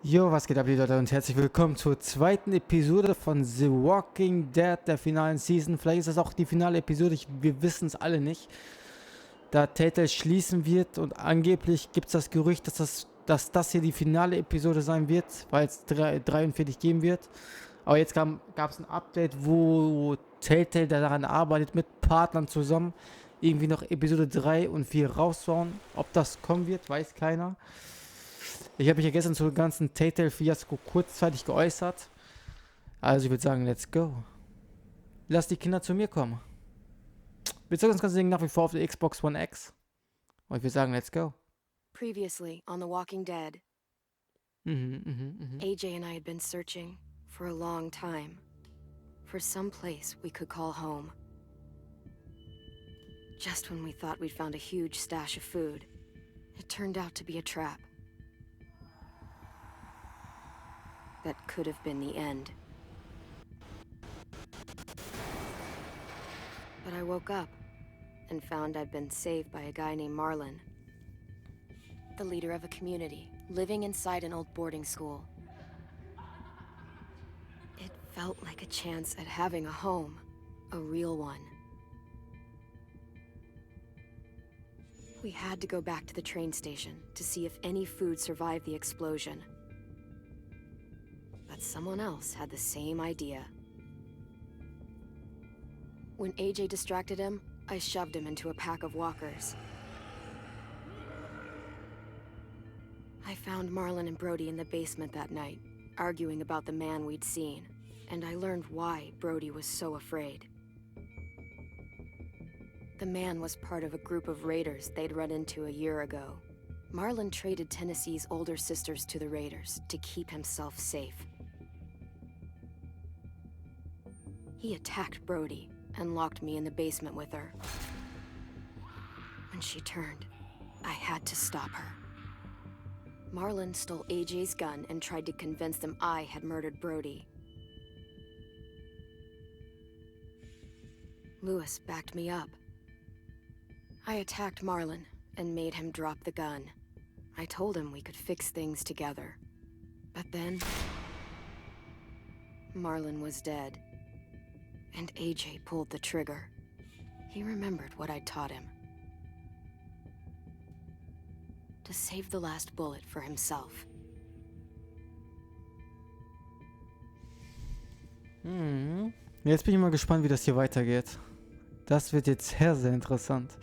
Jo, was geht ab, liebe Leute, und herzlich willkommen zur zweiten Episode von The Walking Dead, der finalen Season. Vielleicht ist das auch die finale Episode, wir wissen es alle nicht. Da Telltale schließen wird und angeblich gibt es das Gerücht, dass das hier die finale Episode sein wird, weil es 43 geben wird. Aber jetzt gab es ein Update, wo Telltale daran arbeitet, mit Partnern zusammen, irgendwie noch Episode 3 und 4 rauszuhauen. Ob das kommen wird, weiß keiner. Ich habe mich ja gestern zu dem ganzen Telltale-Fiasko kurzzeitig geäußert. Also ich würde sagen, let's go. Lass die Kinder zu mir kommen. Wir zocken das ganze Ding nach wie vor auf der Xbox One X. Und ich würde sagen, let's go. Previously on The Walking Dead, AJ and I had been searching for a long time for some place we could call home. Just when we thought we'd found a huge stash of food, it turned out to be a trap. That could have been the end. But I woke up and found I'd been saved by a guy named Marlon, the leader of a community living inside an old boarding school. It felt like a chance at having a home, a real one. We had to go back to the train station to see if any food survived the explosion. But someone else had the same idea. When AJ distracted him, I shoved him into a pack of walkers. I found Marlon and Brody in the basement that night, arguing about the man we'd seen, and I learned why Brody was so afraid. The man was part of a group of raiders they'd run into a year ago. Marlon traded Tennessee's older sisters to the raiders to keep himself safe. He attacked Brody and locked me in the basement with her. When she turned, I had to stop her. Marlon stole AJ's gun and tried to convince them I had murdered Brody. Lewis backed me up. I attacked Marlon and made him drop the gun. I told him we could fix things together. But then, Marlon was dead. And AJ pulled the trigger. He remembered what I'd taught him. To save the last bullet for himself. Jetzt bin ich mal gespannt, wie das hier weitergeht. Das wird jetzt sehr, sehr interessant.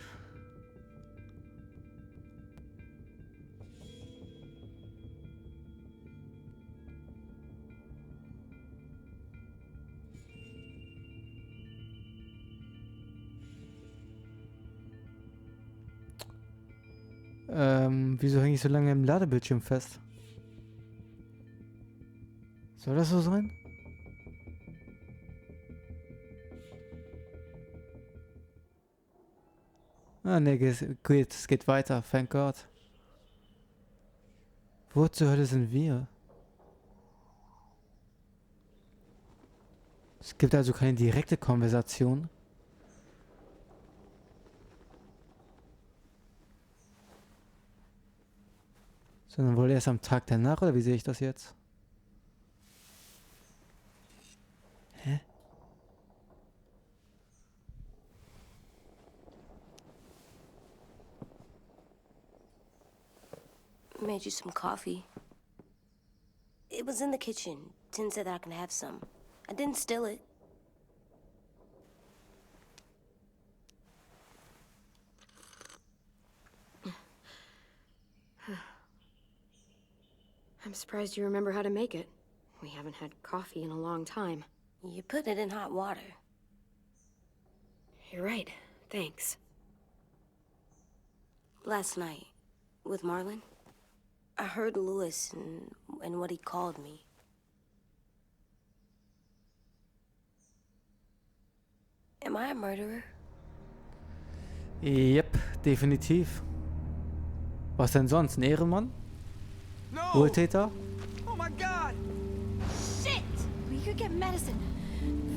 Wieso hänge ich so lange im Ladebildschirm fest? Soll das so sein? Ah, ne, es geht weiter, thank God. Wo zur Hölle sind wir? Es gibt also keine direkte Konversation. Sondern wohl erst am Tag danach, oder wie sehe ich das jetzt? Hä? Made you some coffee. It was in the kitchen. Tin said that I can have some. I didn't steal it. I'm surprised you remember how to make it. We haven't had coffee in a long time. You put it in hot water. You're right. Thanks. Last night, with Marlon, I heard Lewis and what he called me. Am I a murderer? Yep, definitiv. Was denn sonst? Ein Ehrenmann? Wohltäter? Oh my God! Shit! We could get medicine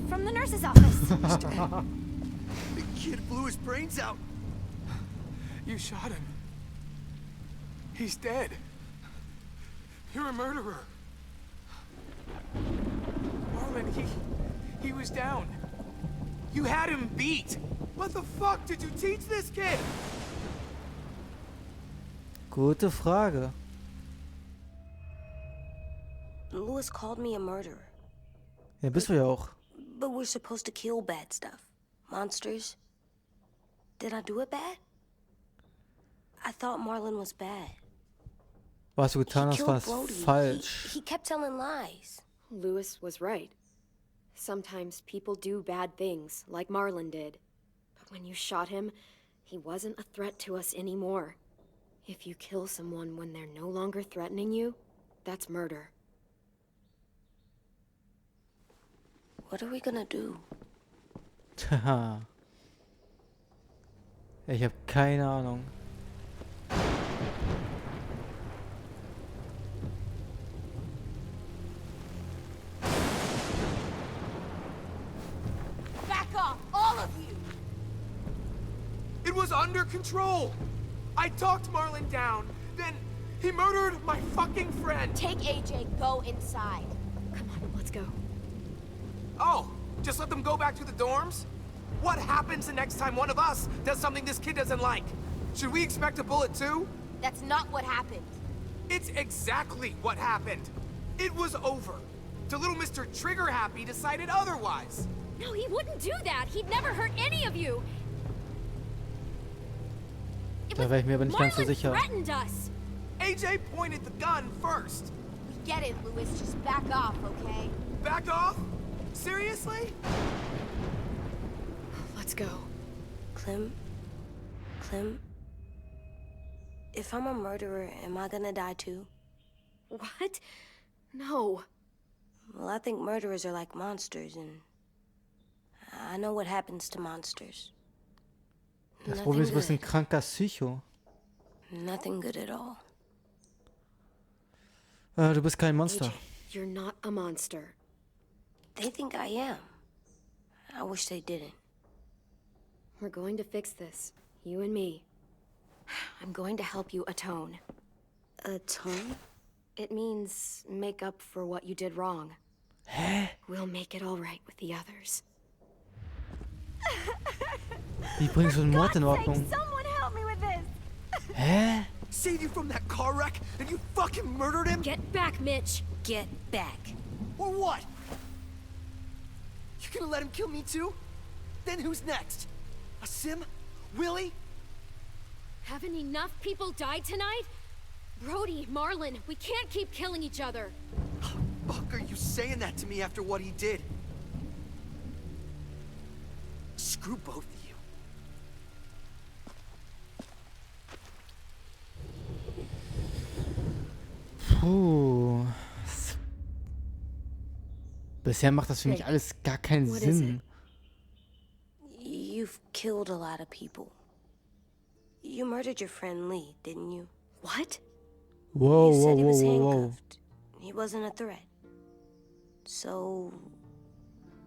from the nurse's office. The kid blew his brains out. You shot him. He's dead. You're a murderer. Marlon, he was down. You had him beat. What the fuck did you teach this kid? Gute Frage. Lewis called me a murderer. Ja, bist du ja auch. But we're supposed to kill bad stuff. Monsters. Did I do it bad? I thought Marlon was bad. Was du getan He hast, killed war Brody. falsch. He kept telling lies. Lewis was right. Sometimes people do bad things, like Marlon did. But when you shot him, he wasn't a threat to us anymore. If you kill someone when they're no longer threatening you, that's murder. What are we gonna do? Haha. Ich habe keine Ahnung. Back off, all of you! It was under control. I talked Marlon down. Then he murdered my fucking friend. Take AJ, go inside. Come on, let's go. Oh, just let them go back to the dorms? What happens the next time one of us does something this kid doesn't like? Should we expect a bullet too? That's not what happened. It's exactly what happened. It was over. The little Mr. Trigger Happy decided otherwise. No, he wouldn't do that. He'd never hurt any of you. Da wäre ich mir aber nicht ganz so sicher. Threatened us. AJ pointed the gun first. We get it, Lewis. Just back off, okay? Back off? Seriously? Let's go. Clem? If I'm a murderer, am I gonna die too? What? No. Well, I think murderers are like monsters, and I know what happens to monsters. Das Problem ist, du bist ein kranker Psycho. Nothing good at all. Du bist kein Monster. AJ, you're not a monster. They think I am. I wish they didn't. We're going to fix this. You and me. I'm going to help you atone. Atone? It means make up for what you did wrong. Hä? We'll make it all right with the others. Wie bringst du den Mord in God's sake, Ordnung? someone help me with this! Hä? Saved you from that car wreck, and you fucking murdered him? Get back, Mitch! Get back. Or what? You gonna let him kill me too? Then who's next? A Sim? Willie? Haven't enough people died tonight? Brody, Marlon, we can't keep killing each other. Fuck are you saying that to me after what he did? Screw both of you. Puh. Bisher macht das für mich alles gar keinen What is Sinn. You've killed a lot of people. You murdered your friend Lee, didn't you? What? Wow, You wow, said he wow, was wow, wow. handcuffed. He wasn't a threat. So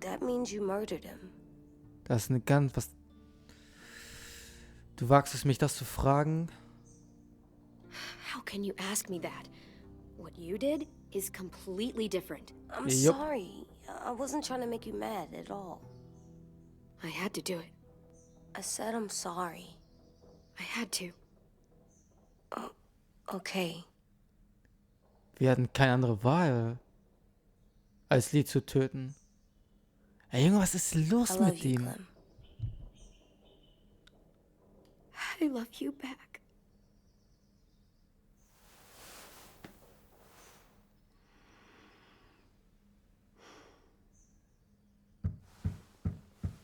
that means you murdered him. Das ist eine ganz was. Du wagst es mich, das zu fragen? How can you ask me that? What you did is completely different. I'm Yup. sorry. I wasn't trying to make you mad at all. I had to do it. I said I'm sorry. I had to. Okay. Wir hatten keine andere Wahl, als Lee zu töten. Ey, Junge, was ist los I love mit you, ihm? Clem. I love you back.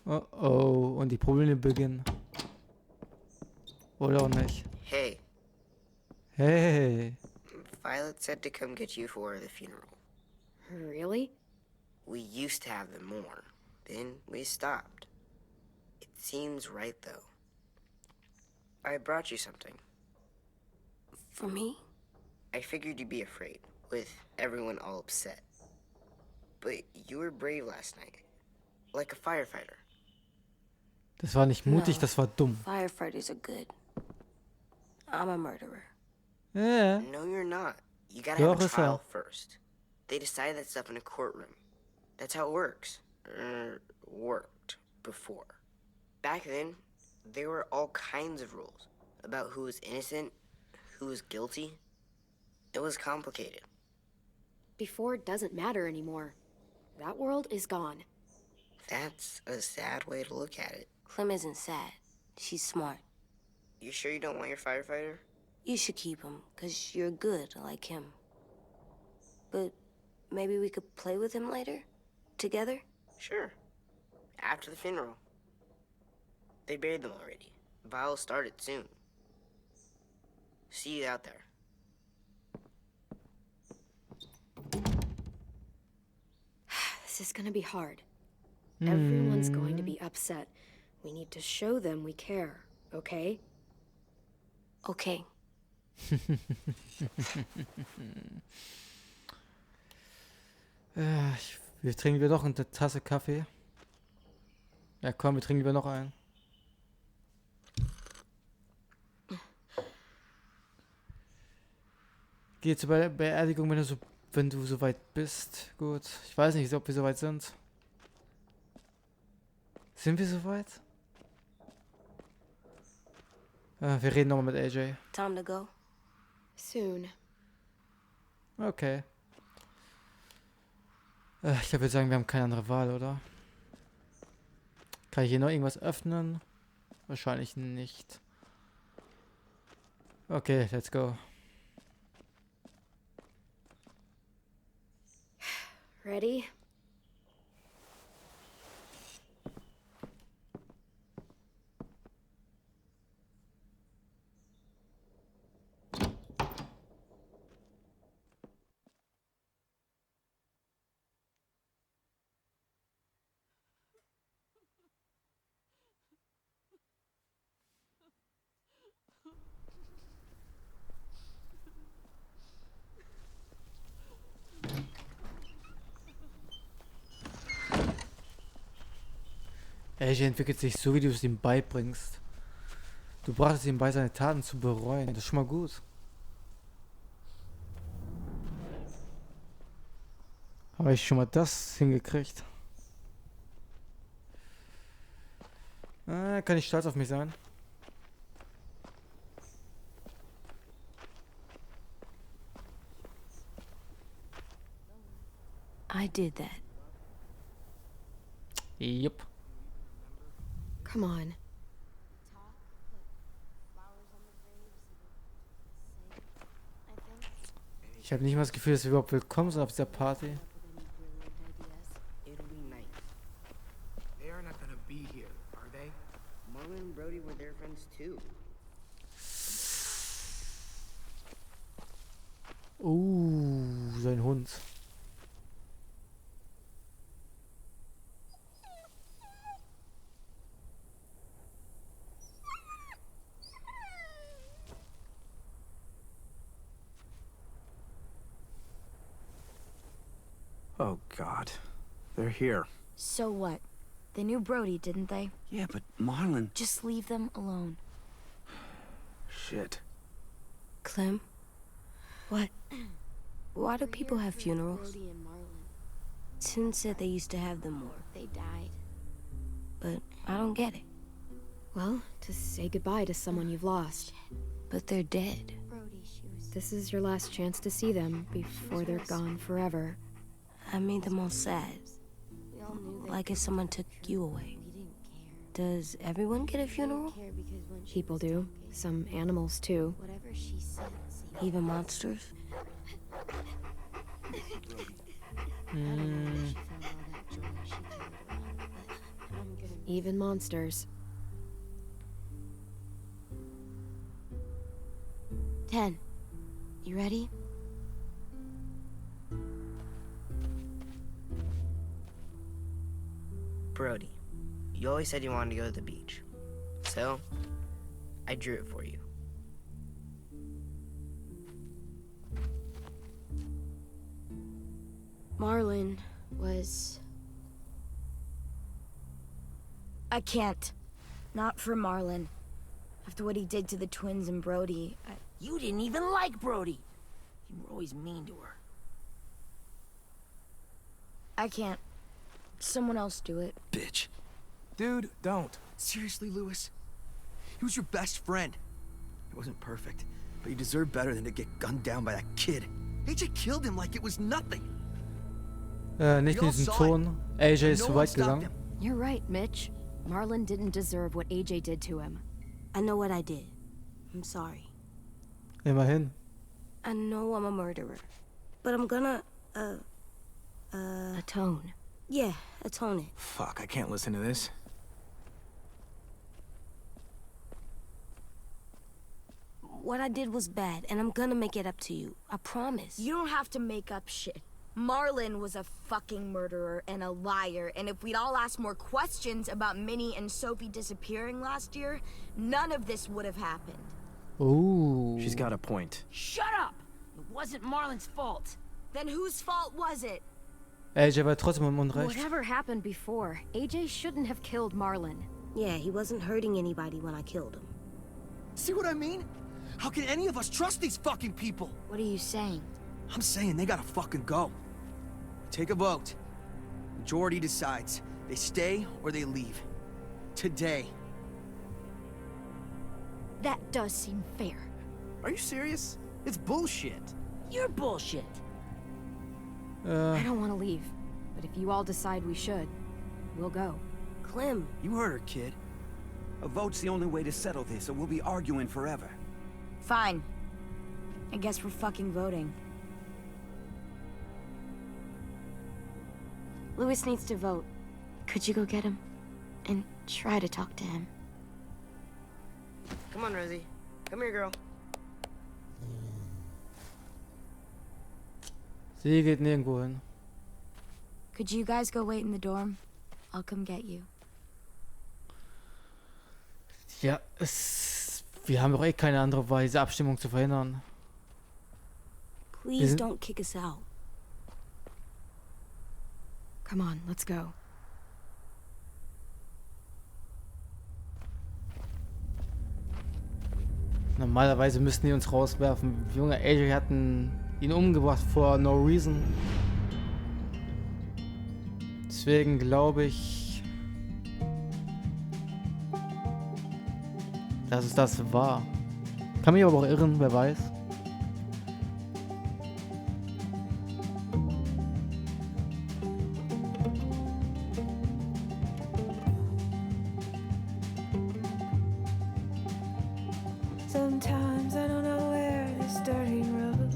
Oh oh, und die Probleme beginnen. Oder auch nicht. Hey, Hey, Violet said to come get you for the funeral. Really? We used to have them more. Then we stopped. It seems right, though. I brought you something. For me? I figured you'd be afraid, with everyone all upset. But you were brave last night. Like a firefighter. das war nicht mutig, No. das war dumm. Firefighters are good. I'm a murderer. Ja, No, you're not. You gotta Doch, have a ist er. trial first. They decide that stuff in a courtroom. That's how it works. Worked before. Back then, there were all kinds of rules about who was innocent, who was guilty. It was complicated. Before doesn't matter anymore. That world is gone. That's a sad way to look at it. Clem isn't sad. She's smart. You sure you don't want your firefighter? You should keep him, 'cause you're good like him. But maybe we could play with him later? Together? Sure. After the funeral. They buried them already. Vile'll start it soon. See you out there. This is gonna be hard. Everyone's going to be upset. We need to show them we care, okay? Okay. Wir trinken wir doch eine Tasse Kaffee. Ja komm, wir trinken wir noch einen. Geh zur Beerdigung, wenn du so weit bist. Gut. Ich weiß nicht, ob wir so weit sind. Sind wir so weit? Wir reden nochmal mit AJ. Time to go. Soon. Okay. Ich würde sagen, wir haben keine andere Wahl, oder? Kann ich hier noch irgendwas öffnen? Wahrscheinlich nicht. Okay, let's go. Ready? AJ entwickelt sich so, wie du es ihm beibringst. Du brachtest ihm bei, seine Taten zu bereuen. Das ist schon mal gut. Habe ich schon mal das hingekriegt? Kann ich stolz auf mich sein? I did that. Jupp. Come on. Ich habe nicht mal das Gefühl, dass wir überhaupt willkommen sind auf dieser Party. It'll be nice. They are not gonna be here, are they? Marlon and Brody were their friends too. Sein Hund. Oh, God. They're here. So what? They knew Brody, didn't they? Yeah, but Marlon... Just leave them alone. Shit. Clem? What? Why do people have funerals? Brody and Marlon. Tin said they used to have them more, They died. but I don't get it. Well, to say goodbye to someone you've lost. But they're dead. Brody, she was... This is your last chance to see them before they're gone forever. I made them all sad. We all knew they Like if someone took you away. We didn't care. Does everyone get a funeral? Care because when she People was do. okay, Some animals, too. whatever she said, Even monsters? she found all that joy she carried around, but I'm gonna Even monsters. 10. You ready? Brody, you always said you wanted to go to the beach. So, I drew it for you. Marlon was... I can't. Not for Marlon. After what he did to the twins and Brody, You didn't even like Brody. You were always mean to her. I can't. someone else do it. Bitch. Dude, don't. Seriously, Lewis? He was your best friend. He wasn't perfect, but he deserved better than to get gunned down by that kid. AJ killed him like it was nothing. Nicht in diesem Ton. AJ ist zu weit gegangen. You're right, Mitch. Marlon didn't deserve what AJ did to him. I know what I did. I'm sorry. Immerhin. I know I'm a murderer. But I'm gonna, Atone. yeah, atone it. Fuck, I can't listen to this. What I did was bad, and I'm gonna make it up to you. I promise. You don't have to make up shit. Marlon was a fucking murderer and a liar, and if we'd all asked more questions about Minnie and Sophie disappearing last year, none of this would have happened. Ooh. She's got a point. Shut up! It wasn't Marlon's fault. Then whose fault was it? AJ war trotzdem im Unrecht. Whatever happened before, AJ shouldn't have killed Marlon. Yeah, he wasn't hurting anybody when I killed him. See what I mean? How can any of us trust these fucking people? What are you saying? I'm saying they gotta fucking go. Take a vote. Majority decides. They stay or they leave. Today. That does seem fair. Are you serious? It's bullshit. You're bullshit. I don't want to leave, but if you all decide we should, we'll go. Clem, You heard her, kid. A vote's the only way to settle this, or we'll be arguing forever. Fine. I guess we're fucking voting. Lewis needs to vote. Could you go get him? And try to talk to him. Come on, Rosie. Come here, girl. Sie geht nirgendwo hin. Could you guys go wait in the dorm? I'll come get you. Ja, wir haben doch eh keine andere Weise, diese Abstimmung zu verhindern. Please don't kick us out. Come on, let's go. Normalerweise müssten die uns rauswerfen. Junge, AJ hatten ihn umgebracht for no reason. Deswegen glaube ich, dass es das war. Kann mich aber auch irren, wer weiß. Sometimes I don't know where this dirty road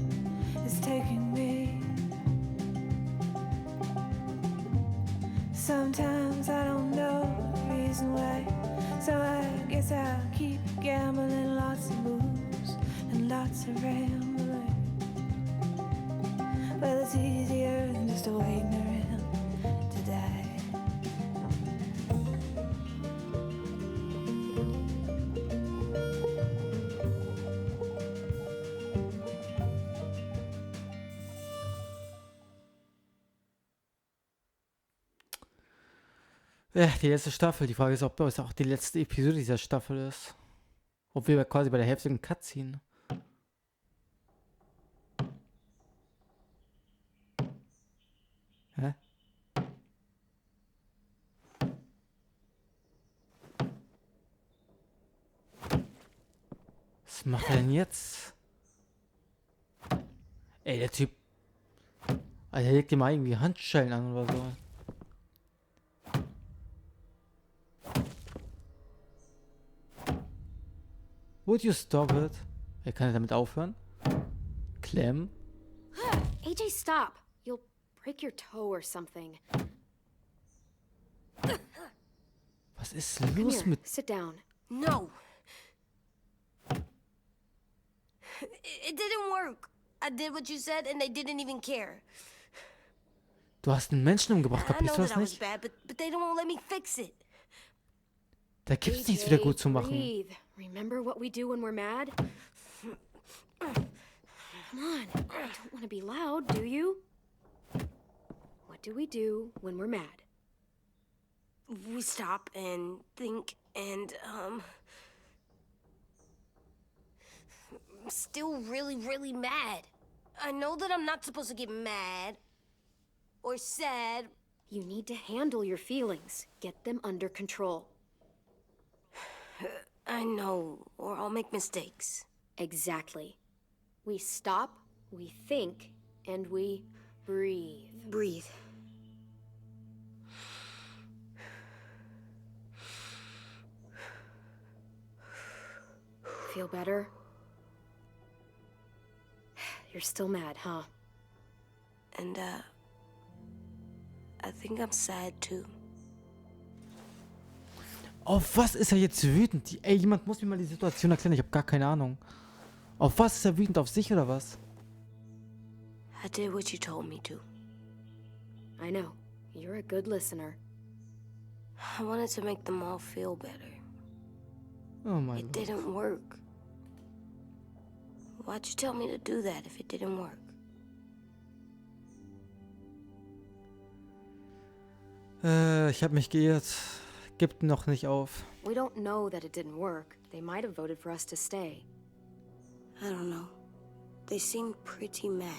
is taking me. Sometimes I don't know the reason why. So I guess I'll keep gambling, lots of moves and lots of rambling. Well, it's easier than just waiting around to die. Ja, die letzte Staffel. Die Frage ist, ob es auch die letzte Episode dieser Staffel ist. Ob wir quasi bei der Hälfte einen Cut ziehen. Hä? Was macht er denn jetzt? Ey, der Typ. Alter, der legt ihm mal irgendwie Handschellen an oder so. Would you stop it? Er kann damit aufhören. Clem. AJ, stop. You'll break your toe or something. Was ist Come los here, mit... sit down. No. It didn't work. I did what you said and they didn't even care. Du hast einen Menschen umgebracht, I know kapierst du that das I was nicht? bad, but they don't let me fix it. Da gibt's nichts wieder gut zu machen. Breathe. Remember what we do when we're mad? Come on. You don't want to be loud, do you? What do we do when we're mad? We stop and think and, I'm still really, really mad. I know that I'm not supposed to get mad or sad. You need to handle your feelings. Get them under control. I know, or I'll make mistakes. Exactly. We stop, we think, and we breathe. Breathe. Feel better? You're still mad, huh? And, I think I'm sad too. Auf was ist er jetzt wütend? Ey, jemand muss mir mal die Situation erklären, ich habe gar keine Ahnung. Auf was ist er wütend? Auf sich oder was? I did what you told me to. I know. You're a good listener. I wanted to make them all feel better. Oh mein It Gott. didn't work. Why'd you tell me to do that if it didn't work? Ich habe mich geirrt. Gibt noch nicht auf. We don't know that it didn't work. They might have voted for us to stay. I don't know. They seemed pretty mad.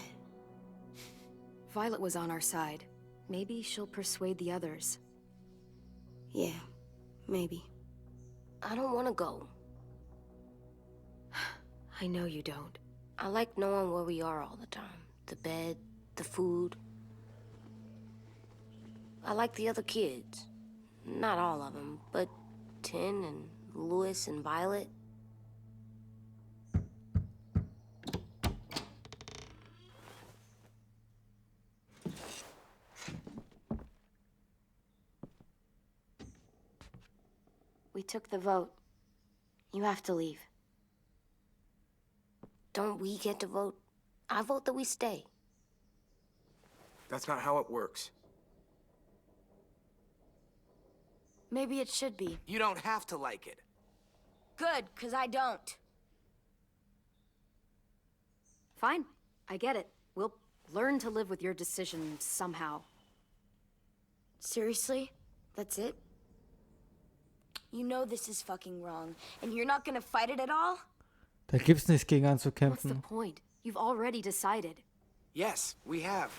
Violet was on our side. Maybe she'll persuade the others. Yeah, maybe. I don't want to go. I know you don't. I like knowing where we are all the time. The bed, the food. I like the other kids. Not all of them, but Tin and Louis and Violet. We took the vote. You have to leave. Don't we get to vote? I vote that we stay. That's not how it works. Maybe it should be. You don't have to like it. Good, 'cause I don't. Fine. I get it. We'll learn to live with your decision somehow. Seriously? That's it? You know this is fucking wrong, and you're not gonna fight it at all? Da gibt's nichts gegen What's the anzukämpfen. point? You've already decided. Yes, we have.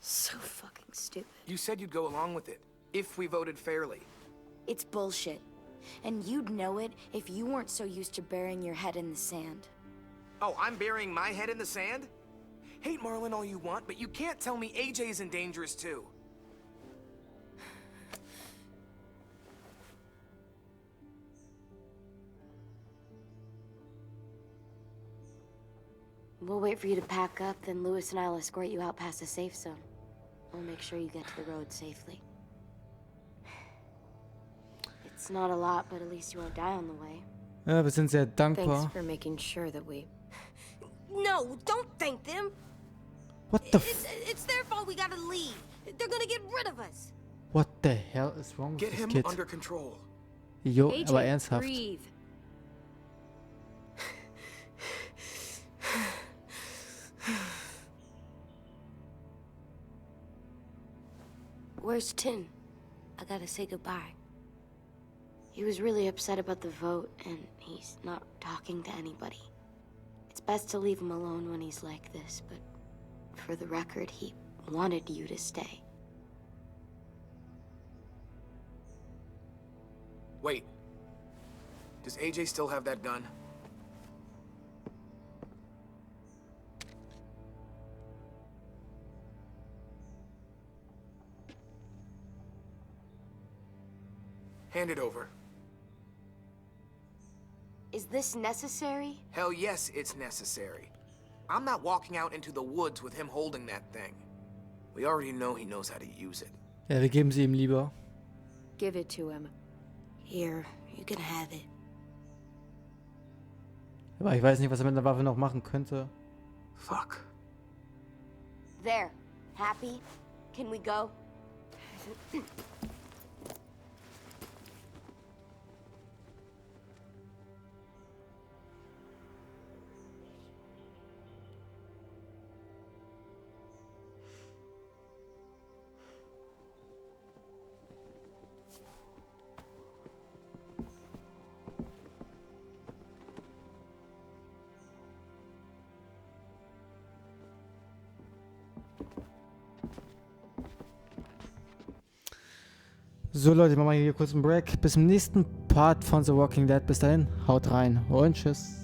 So fucking stupid. You said you'd go along with it, if we voted fairly. It's bullshit. And you'd know it if you weren't so used to burying your head in the sand. Oh, I'm burying my head in the sand? Hate Marlin all you want, but you can't tell me AJ's in dangerous too. We'll wait for you to pack up, then Louis and I'll escort you out past the safe zone. We'll make sure you get to the road safely. It's not a lot, but at least you won't die on the way. Ja, wir sind sehr Thanks dankbar. for making sure that we... No, don't thank them. What the f... It's their fault we gotta leave. They're gonna get rid of us. What the hell is wrong Get with him this kid? under control. Jo, AJ, aber ernsthaft. breathe. Where's Tin? I gotta say goodbye. He was really upset about the vote, and he's not talking to anybody. It's best to leave him alone when he's like this, but for the record, he wanted you to stay. Wait. Does AJ still have that gun? Hand it over. Is this necessary? Hell yes, it's necessary. I'm not walking out into the woods with him holding that thing. We already know he knows how to use it. Ja, wir geben sie ihm lieber. Give it to him. Here, you can have it. Aber ich weiß nicht, was er mit der Waffe noch machen könnte. Fuck. There. Happy? Can we go? So Leute, machen wir hier kurz einen Break. Bis zum nächsten Part von The Walking Dead. Bis dahin, haut rein und tschüss.